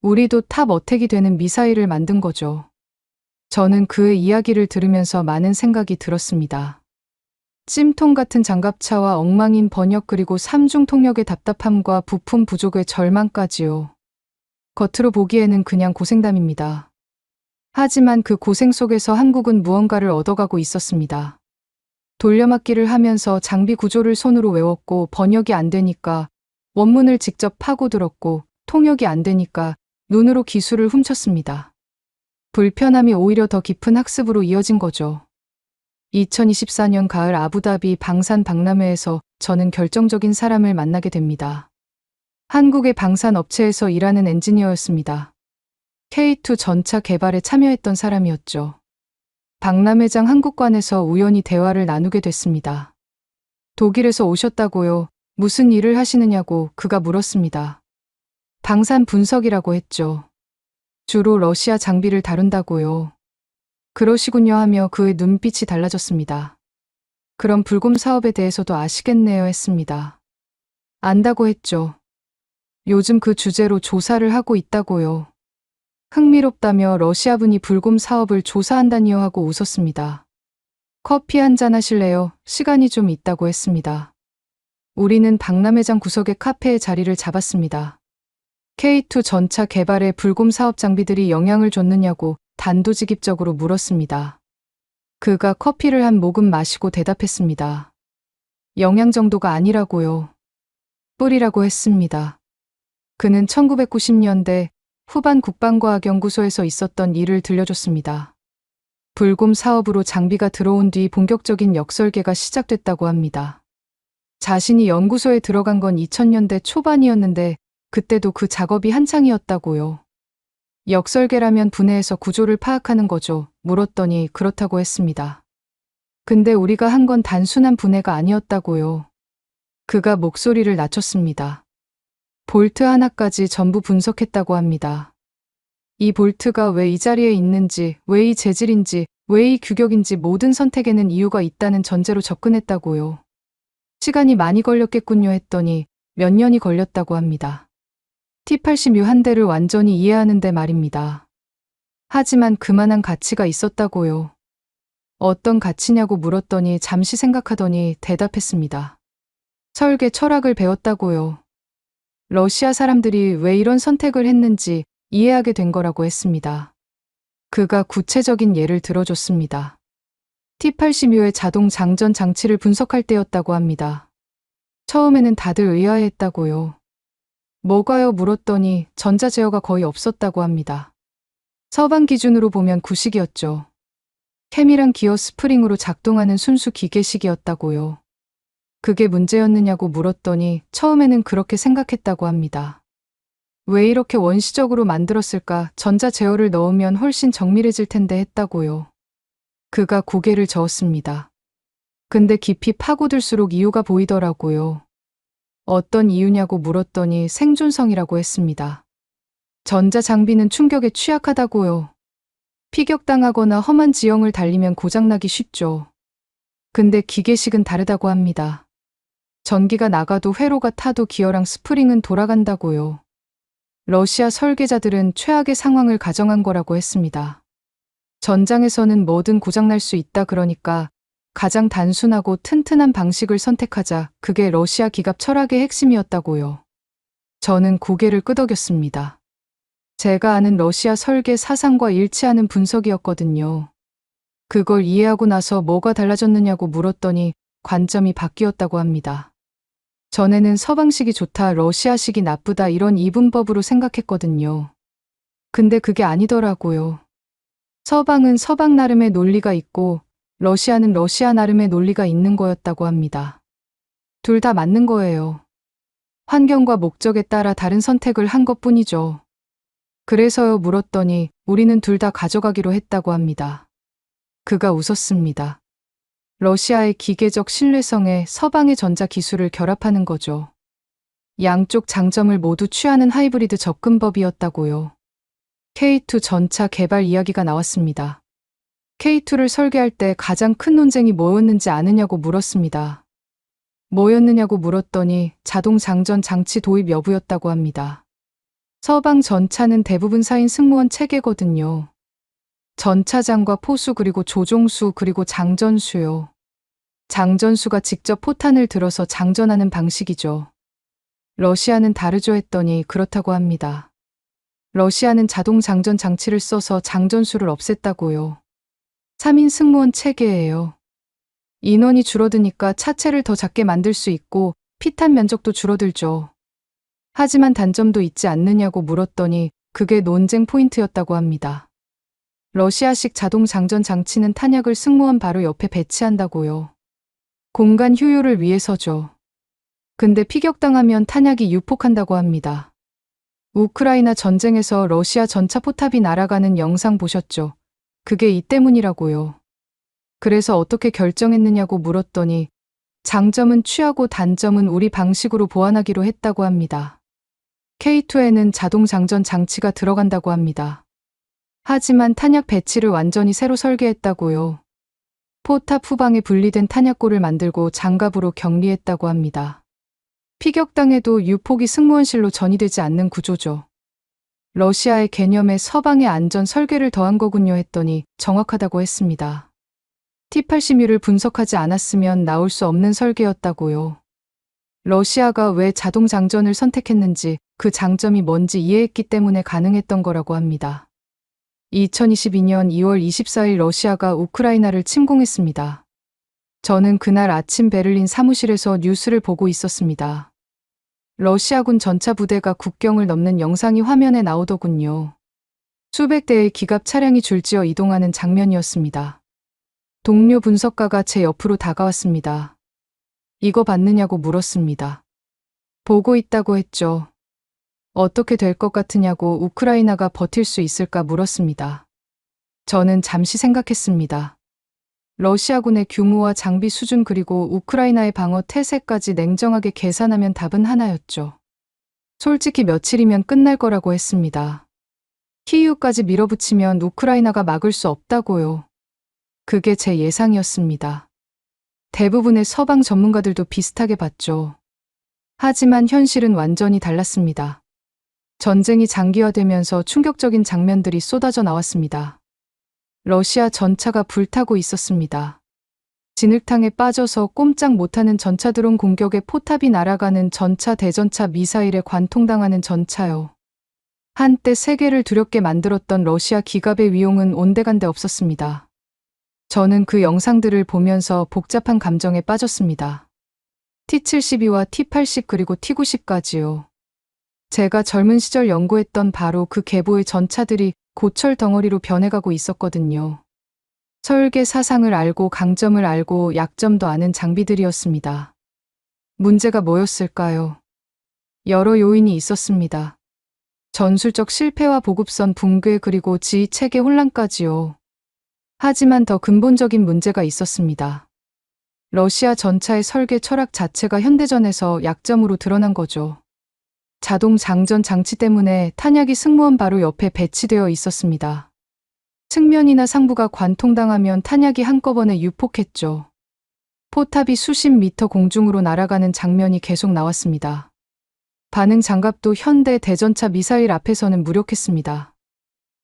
우리도 탑 어택이 되는 미사일을 만든 거죠. 저는 그의 이야기를 들으면서 많은 생각이 들었습니다. 찜통 같은 장갑차와 엉망인 번역 그리고 삼중 통역의 답답함과 부품 부족의 절망까지요. 겉으로 보기에는 그냥 고생담입니다. 하지만 그 고생 속에서 한국은 무언가를 얻어가고 있었습니다. 돌려막기를 하면서 장비 구조를 손으로 외웠고 번역이 안 되니까 원문을 직접 파고들었고 통역이 안 되니까 눈으로 기술을 훔쳤습니다. 불편함이 오히려 더 깊은 학습으로 이어진 거죠. 2024년 가을 아부다비 방산 박람회에서 저는 결정적인 사람을 만나게 됩니다. 한국의 방산 업체에서 일하는 엔지니어였습니다. K2 전차 개발에 참여했던 사람이었죠. 박람회장 한국관에서 우연히 대화를 나누게 됐습니다. 독일에서 오셨다고요? 무슨 일을 하시느냐고 그가 물었습니다. 방산 분석이라고 했죠. 주로 러시아 장비를 다룬다고요. 그러시군요 하며 그의 눈빛이 달라졌습니다. 그럼 불곰 사업에 대해서도 아시겠네요 했습니다. 안다고 했죠. 요즘 그 주제로 조사를 하고 있다고요. 흥미롭다며 러시아분이 불곰 사업을 조사한다니요 하고 웃었습니다. 커피 한잔 하실래요? 시간이 좀 있다고 했습니다. 우리는 박람회장 구석의 카페에 자리를 잡았습니다. K2 전차 개발에 불곰 사업 장비들이 영향을 줬느냐고 단도직입적으로 물었습니다. 그가 커피를 한 모금 마시고 대답했습니다. 영양 정도가 아니라고요. 뿌리라고 했습니다. 그는 1990년대 후반 국방과학연구소에서 있었던 일을 들려줬습니다. 불곰 사업으로 장비가 들어온 뒤 본격적인 역설계가 시작됐다고 합니다. 자신이 연구소에 들어간 건 2000년대 초반이었는데 그때도 그 작업이 한창이었다고요. 역설계라면 분해해서 구조를 파악하는 거죠. 물었더니 그렇다고 했습니다. 근데 우리가 한 건 단순한 분해가 아니었다고요. 그가 목소리를 낮췄습니다. 볼트 하나까지 전부 분석했다고 합니다. 이 볼트가 왜 이 자리에 있는지, 왜 이 재질인지, 왜 이 규격인지 모든 선택에는 이유가 있다는 전제로 접근했다고요. 시간이 많이 걸렸겠군요 했더니 몇 년이 걸렸다고 합니다. T-80U 한 대를 완전히 이해하는데 말입니다. 하지만 그만한 가치가 있었다고요. 어떤 가치냐고 물었더니 잠시 생각하더니 대답했습니다. 설계 철학을 배웠다고요. 러시아 사람들이 왜 이런 선택을 했는지 이해하게 된 거라고 했습니다. 그가 구체적인 예를 들어줬습니다. T-80U의 자동 장전 장치를 분석할 때였다고 합니다. 처음에는 다들 의아해했다고요. 뭐가요? 물었더니 전자 제어가 거의 없었다고 합니다. 서방 기준으로 보면 구식이었죠. 캠이랑 기어 스프링으로 작동하는 순수 기계식이었다고요. 그게 문제였느냐고 물었더니 처음에는 그렇게 생각했다고 합니다. 왜 이렇게 원시적으로 만들었을까? 전자 제어를 넣으면 훨씬 정밀해질 텐데 했다고요. 그가 고개를 저었습니다. 근데 깊이 파고들수록 이유가 보이더라고요. 어떤 이유냐고 물었더니 생존성이라고 했습니다. 전자 장비는 충격에 취약하다고요. 피격당하거나 험한 지형을 달리면 고장나기 쉽죠. 근데 기계식은 다르다고 합니다. 전기가 나가도 회로가 타도 기어랑 스프링은 돌아간다고요. 러시아 설계자들은 최악의 상황을 가정한 거라고 했습니다. 전장에서는 뭐든 고장날 수 있다 그러니까 가장 단순하고 튼튼한 방식을 선택하자. 그게 러시아 기갑 철학의 핵심이었다고요. 저는 고개를 끄덕였습니다. 제가 아는 러시아 설계 사상과 일치하는 분석이었거든요. 그걸 이해하고 나서 뭐가 달라졌느냐고 물었더니 관점이 바뀌었다고 합니다. 전에는 서방식이 좋다, 러시아식이 나쁘다 이런 이분법으로 생각했거든요. 근데 그게 아니더라고요. 서방은 서방 나름의 논리가 있고 러시아는 러시아 나름의 논리가 있는 거였다고 합니다. 둘 다 맞는 거예요. 환경과 목적에 따라 다른 선택을 한 것뿐이죠. 그래서요 물었더니 우리는 둘 다 가져가기로 했다고 합니다. 그가 웃었습니다. 러시아의 기계적 신뢰성에 서방의 전자 기술을 결합하는 거죠. 양쪽 장점을 모두 취하는 하이브리드 접근법이었다고요. K2 전차 개발 이야기가 나왔습니다. K2를 설계할 때 가장 큰 논쟁이 뭐였는지 아느냐고 물었습니다. 뭐였느냐고 물었더니 자동 장전 장치 도입 여부였다고 합니다. 서방 전차는 대부분 4인 승무원 체계거든요. 전차장과 포수 그리고 조종수 그리고 장전수요. 장전수가 직접 포탄을 들어서 장전하는 방식이죠. 러시아는 다르죠 했더니 그렇다고 합니다. 러시아는 자동 장전 장치를 써서 장전수를 없앴다고요. 3인 승무원 체계예요. 인원이 줄어드니까 차체를 더 작게 만들 수 있고 피탄 면적도 줄어들죠. 하지만 단점도 있지 않느냐고 물었더니 그게 논쟁 포인트였다고 합니다. 러시아식 자동 장전 장치는 탄약을 승무원 바로 옆에 배치한다고요. 공간 효율을 위해서죠. 근데 피격당하면 탄약이 유폭한다고 합니다. 우크라이나 전쟁에서 러시아 전차 포탑이 날아가는 영상 보셨죠? 그게 이 때문이라고요. 그래서 어떻게 결정했느냐고 물었더니 장점은 취하고 단점은 우리 방식으로 보완하기로 했다고 합니다. K2에는 자동 장전 장치가 들어간다고 합니다. 하지만 탄약 배치를 완전히 새로 설계했다고요. 포탑 후방에 분리된 탄약고를 만들고 장갑으로 격리했다고 합니다. 피격당해도 유폭이 승무원실로 전이되지 않는 구조죠. 러시아의 개념에 서방의 안전 설계를 더한 거군요 했더니 정확하다고 했습니다. T-80U를 분석하지 않았으면 나올 수 없는 설계였다고요. 러시아가 왜 자동 장전을 선택했는지 그 장점이 뭔지 이해했기 때문에 가능했던 거라고 합니다. 2022년 2월 24일 러시아가 우크라이나를 침공했습니다. 저는 그날 아침 베를린 사무실에서 뉴스를 보고 있었습니다. 러시아군 전차 부대가 국경을 넘는 영상이 화면에 나오더군요. 수백 대의 기갑 차량이 줄지어 이동하는 장면이었습니다. 동료 분석가가 제 옆으로 다가왔습니다. 이거 봤느냐고 물었습니다. 보고 있다고 했죠. 어떻게 될 것 같으냐고 우크라이나가 버틸 수 있을까 물었습니다. 저는 잠시 생각했습니다. 러시아군의 규모와 장비 수준 그리고 우크라이나의 방어 태세까지 냉정하게 계산하면 답은 하나였죠. 솔직히 며칠이면 끝날 거라고 했습니다. 키이우까지 밀어붙이면 우크라이나가 막을 수 없다고요. 그게 제 예상이었습니다. 대부분의 서방 전문가들도 비슷하게 봤죠. 하지만 현실은 완전히 달랐습니다. 전쟁이 장기화되면서 충격적인 장면들이 쏟아져 나왔습니다. 러시아 전차가 불타고 있었습니다. 진흙탕에 빠져서 꼼짝 못하는 전차 드론 공격에 포탑이 날아가는 전차, 대전차 미사일에 관통당하는 전차요. 한때 세계를 두렵게 만들었던 러시아 기갑의 위용은 온데간데 없었습니다. 저는 그 영상들을 보면서 복잡한 감정에 빠졌습니다. T-72와 T-80 그리고 T-90까지요. 제가 젊은 시절 연구했던 바로 그 계보의 전차들이 고철 덩어리로 변해가고 있었거든요. 설계 사상을 알고 강점을 알고 약점도 아는 장비들이었습니다. 문제가 뭐였을까요? 여러 요인이 있었습니다. 전술적 실패와 보급선 붕괴 그리고 지휘 체계 혼란까지요. 하지만 더 근본적인 문제가 있었습니다. 러시아 전차의 설계 철학 자체가 현대전에서 약점으로 드러난 거죠. 자동 장전 장치 때문에 탄약이 승무원 바로 옆에 배치되어 있었습니다. 측면이나 상부가 관통당하면 탄약이 한꺼번에 유폭했죠. 포탑이 수십 미터 공중으로 날아가는 장면이 계속 나왔습니다. 반응 장갑도 현대 대전차 미사일 앞에서는 무력했습니다.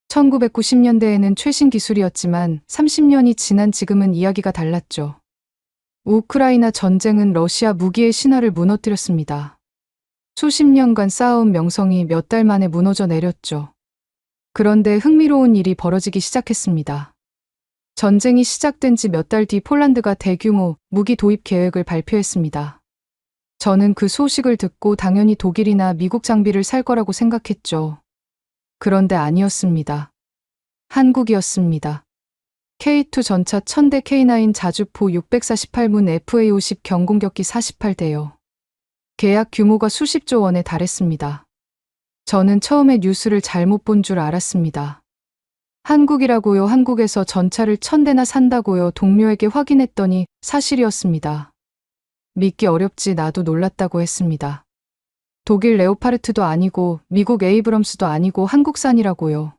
1990년대에는 최신 기술이었지만 30년이 지난 지금은 이야기가 달랐죠. 우크라이나 전쟁은 러시아 무기의 신화를 무너뜨렸습니다. 수십 년간 쌓아온 명성이 몇 달 만에 무너져 내렸죠. 그런데 흥미로운 일이 벌어지기 시작했습니다. 전쟁이 시작된 지 몇 달 뒤 폴란드가 대규모 무기 도입 계획을 발표했습니다. 저는 그 소식을 듣고 당연히 독일이나 미국 장비를 살 거라고 생각했죠. 그런데 아니었습니다. 한국이었습니다. K2 전차 1000대, K9 자주포 648문, FA50 경공격기 48대요. 계약 규모가 수십조 원에 달했습니다. 저는 처음에 뉴스를 잘못 본 줄 알았습니다. 한국이라고요? 한국에서 전차를 1000대나 산다고요? 동료에게 확인했더니 사실이었습니다. 믿기 어렵지 나도 놀랐다고 했습니다. 독일 레오파르트도 아니고 미국 에이브럼스도 아니고 한국산이라고요.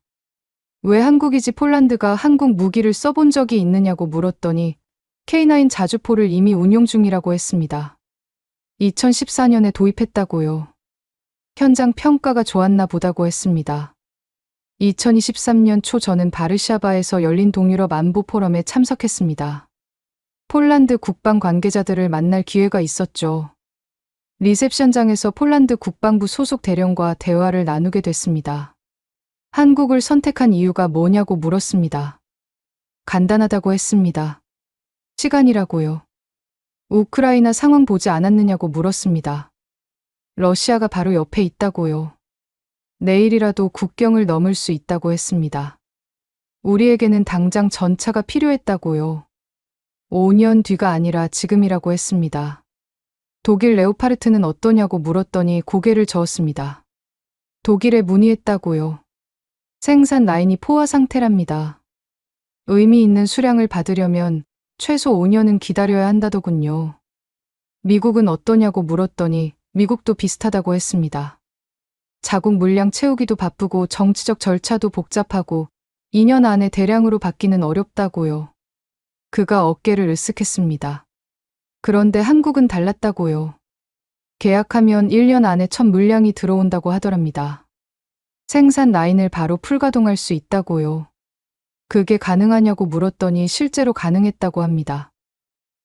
왜 한국이지? 폴란드가 한국 무기를 써본 적이 있느냐고 물었더니 K9 자주포를 이미 운용 중이라고 했습니다. 2014년에 도입했다고요. 현장 평가가 좋았나 보다고 했습니다. 2023년 초 저는 바르샤바에서 열린 동유럽 안보 포럼에 참석했습니다. 폴란드 국방 관계자들을 만날 기회가 있었죠. 리셉션장에서 폴란드 국방부 소속 대령과 대화를 나누게 됐습니다. 한국을 선택한 이유가 뭐냐고 물었습니다. 간단하다고 했습니다. 시간이라고요. 우크라이나 상황 보지 않았느냐고 물었습니다. 러시아가 바로 옆에 있다고요. 내일이라도 국경을 넘을 수 있다고 했습니다. 우리에게는 당장 전차가 필요했다고요. 5년 뒤가 아니라 지금이라고 했습니다. 독일 레오파르트는 어떠냐고 물었더니 고개를 저었습니다. 독일에 문의했다고요. 생산 라인이 포화 상태랍니다. 의미 있는 수량을 받으려면 최소 5년은 기다려야 한다더군요. 미국은 어떠냐고 물었더니 미국도 비슷하다고 했습니다. 자국 물량 채우기도 바쁘고 정치적 절차도 복잡하고 2년 안에 대량으로 받기는 어렵다고요. 그가 어깨를 으쓱했습니다. 그런데 한국은 달랐다고요. 계약하면 1년 안에 첫 물량이 들어온다고 하더랍니다. 생산 라인을 바로 풀가동할 수 있다고요. 그게 가능하냐고 물었더니 실제로 가능했다고 합니다.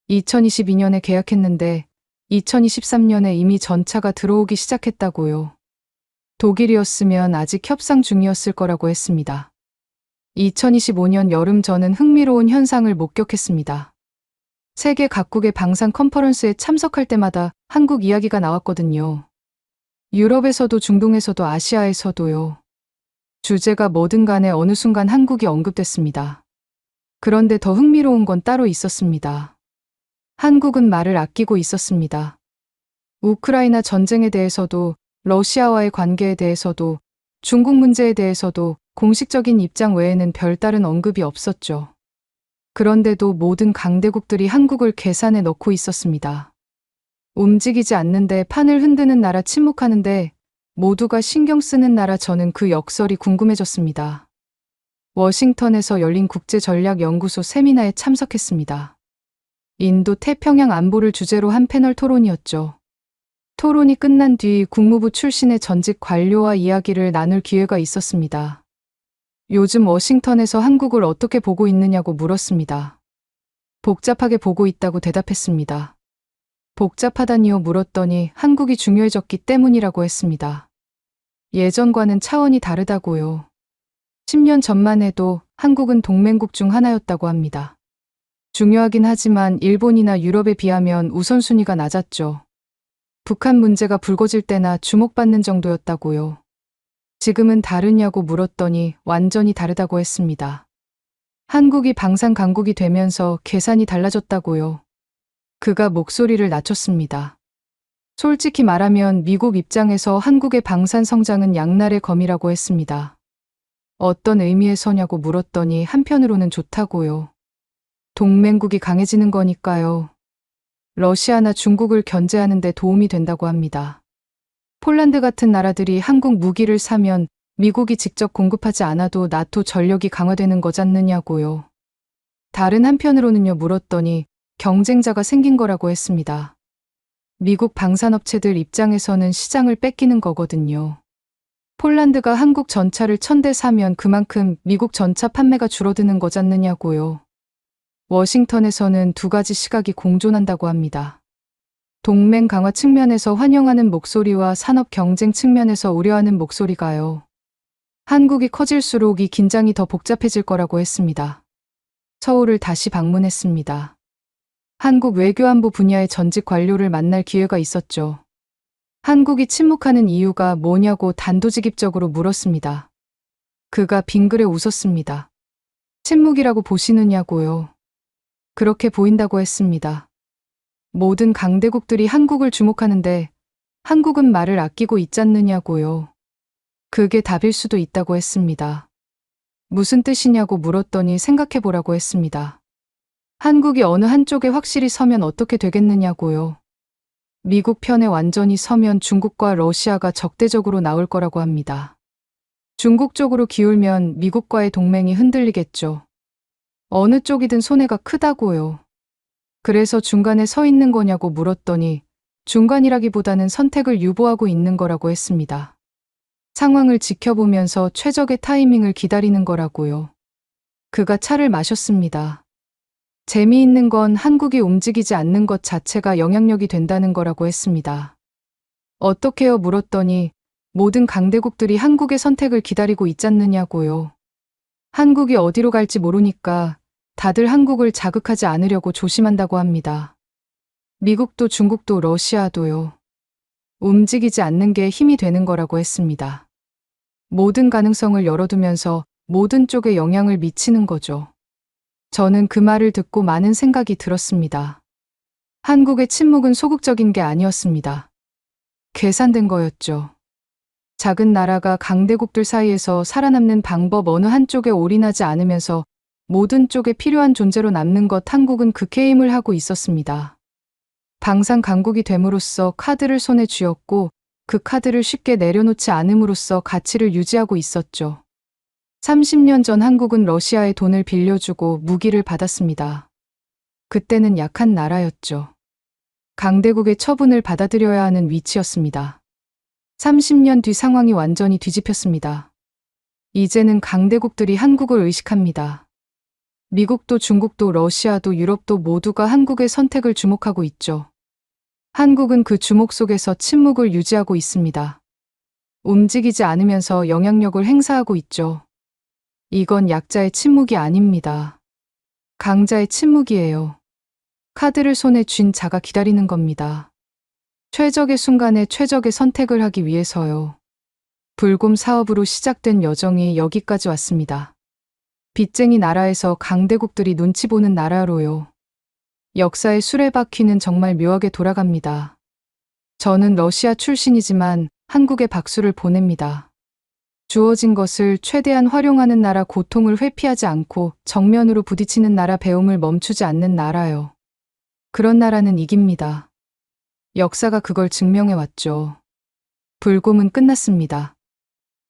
2022년에 계약했는데 2023년에 이미 전차가 들어오기 시작했다고요. 독일이었으면 아직 협상 중이었을 거라고 했습니다. 2025년 여름 저는 흥미로운 현상을 목격했습니다. 세계 각국의 방산 컨퍼런스에 참석할 때마다 한국 이야기가 나왔거든요. 유럽에서도 중동에서도 아시아에서도요. 주제가 뭐든 간에 어느 순간 한국이 언급됐습니다. 그런데 더 흥미로운 건 따로 있었습니다. 한국은 말을 아끼고 있었습니다. 우크라이나 전쟁에 대해서도 러시아와의 관계에 대해서도 중국 문제에 대해서도 공식적인 입장 외에는 별다른 언급이 없었죠. 그런데도 모든 강대국들이 한국을 계산에 넣고 있었습니다. 움직이지 않는데 판을 흔드는 나라, 침묵하는데 모두가 신경 쓰는 나라. 저는 그 역설이 궁금해졌습니다. 워싱턴에서 열린 국제전략연구소 세미나에 참석했습니다. 인도 태평양 안보를 주제로 한 패널 토론이었죠. 토론이 끝난 뒤 국무부 출신의 전직 관료와 이야기를 나눌 기회가 있었습니다. 요즘 워싱턴에서 한국을 어떻게 보고 있느냐고 물었습니다. 복잡하게 보고 있다고 대답했습니다. 복잡하다니요 물었더니 한국이 중요해졌기 때문이라고 했습니다. 예전과는 차원이 다르다고요. 10년 전만 해도 한국은 동맹국 중 하나였다고 합니다. 중요하긴 하지만 일본이나 유럽에 비하면 우선순위가 낮았죠. 북한 문제가 불거질 때나 주목받는 정도였다고요. 지금은 다르냐고 물었더니 완전히 다르다고 했습니다. 한국이 방산 강국이 되면서 계산이 달라졌다고요. 그가 목소리를 낮췄습니다. 솔직히 말하면 미국 입장에서 한국의 방산 성장은 양날의 검이라고 했습니다. 어떤 의미에서냐고 물었더니 한편으로는 좋다고요. 동맹국이 강해지는 거니까요. 러시아나 중국을 견제하는 데 도움이 된다고 합니다. 폴란드 같은 나라들이 한국 무기를 사면 미국이 직접 공급하지 않아도 나토 전력이 강화되는 거잖느냐고요. 다른 한편으로는요 물었더니 경쟁자가 생긴 거라고 했습니다. 미국 방산업체들 입장에서는 시장을 뺏기는 거거든요. 폴란드가 한국 전차를 1000대 사면 그만큼 미국 전차 판매가 줄어드는 거잖느냐고요. 워싱턴에서는 두 가지 시각이 공존한다고 합니다. 동맹 강화 측면에서 환영하는 목소리와 산업 경쟁 측면에서 우려하는 목소리가요. 한국이 커질수록 이 긴장이 더 복잡해질 거라고 했습니다. 서울을 다시 방문했습니다. 한국 외교안보 분야의 전직 관료를 만날 기회가 있었죠. 한국이 침묵하는 이유가 뭐냐고 단도직입적으로 물었습니다. 그가 빙그레 웃었습니다. 침묵이라고 보시느냐고요. 그렇게 보인다고 했습니다. 모든 강대국들이 한국을 주목하는데 한국은 말을 아끼고 있잖느냐고요. 그게 답일 수도 있다고 했습니다. 무슨 뜻이냐고 물었더니 생각해보라고 했습니다. 한국이 어느 한쪽에 확실히 서면 어떻게 되겠느냐고요. 미국 편에 완전히 서면 중국과 러시아가 적대적으로 나올 거라고 합니다. 중국 쪽으로 기울면 미국과의 동맹이 흔들리겠죠. 어느 쪽이든 손해가 크다고요. 그래서 중간에 서 있는 거냐고 물었더니 중간이라기보다는 선택을 유보하고 있는 거라고 했습니다. 상황을 지켜보면서 최적의 타이밍을 기다리는 거라고요. 그가 차를 마셨습니다. 재미있는 건 한국이 움직이지 않는 것 자체가 영향력이 된다는 거라고 했습니다. 어떻게요 물었더니 모든 강대국들이 한국의 선택을 기다리고 있잖느냐고요. 한국이 어디로 갈지 모르니까 다들 한국을 자극하지 않으려고 조심한다고 합니다. 미국도 중국도 러시아도요. 움직이지 않는 게 힘이 되는 거라고 했습니다. 모든 가능성을 열어두면서 모든 쪽에 영향을 미치는 거죠. 저는 그 말을 듣고 많은 생각이 들었습니다. 한국의 침묵은 소극적인 게 아니었습니다. 계산된 거였죠. 작은 나라가 강대국들 사이에서 살아남는 방법 어느 한쪽에 올인하지 않으면서 모든 쪽에 필요한 존재로 남는 것 한국은 그 게임을 하고 있었습니다. 방산 강국이 됨으로써 카드를 손에 쥐었고 그 카드를 쉽게 내려놓지 않음으로써 가치를 유지하고 있었죠. 30년 전 한국은 러시아의 돈을 빌려주고 무기를 받았습니다. 그때는 약한 나라였죠. 강대국의 처분을 받아들여야 하는 위치였습니다. 30년 뒤 상황이 완전히 뒤집혔습니다. 이제는 강대국들이 한국을 의식합니다. 미국도 중국도 러시아도 유럽도 모두가 한국의 선택을 주목하고 있죠. 한국은 그 주목 속에서 침묵을 유지하고 있습니다. 움직이지 않으면서 영향력을 행사하고 있죠. 이건 약자의 침묵이 아닙니다. 강자의 침묵이에요. 카드를 손에 쥔 자가 기다리는 겁니다. 최적의 순간에 최적의 선택을 하기 위해서요. 불곰 사업으로 시작된 여정이 여기까지 왔습니다. 빚쟁이 나라에서 강대국들이 눈치 보는 나라로요. 역사의 수레바퀴는 정말 묘하게 돌아갑니다. 저는 러시아 출신이지만 한국에 박수를 보냅니다. 주어진 것을 최대한 활용하는 나라, 고통을 회피하지 않고 정면으로 부딪히는 나라, 배움을 멈추지 않는 나라요. 그런 나라는 이깁니다. 역사가 그걸 증명해 왔죠. 불곰은 끝났습니다.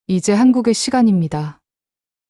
이제 한국의 시간입니다.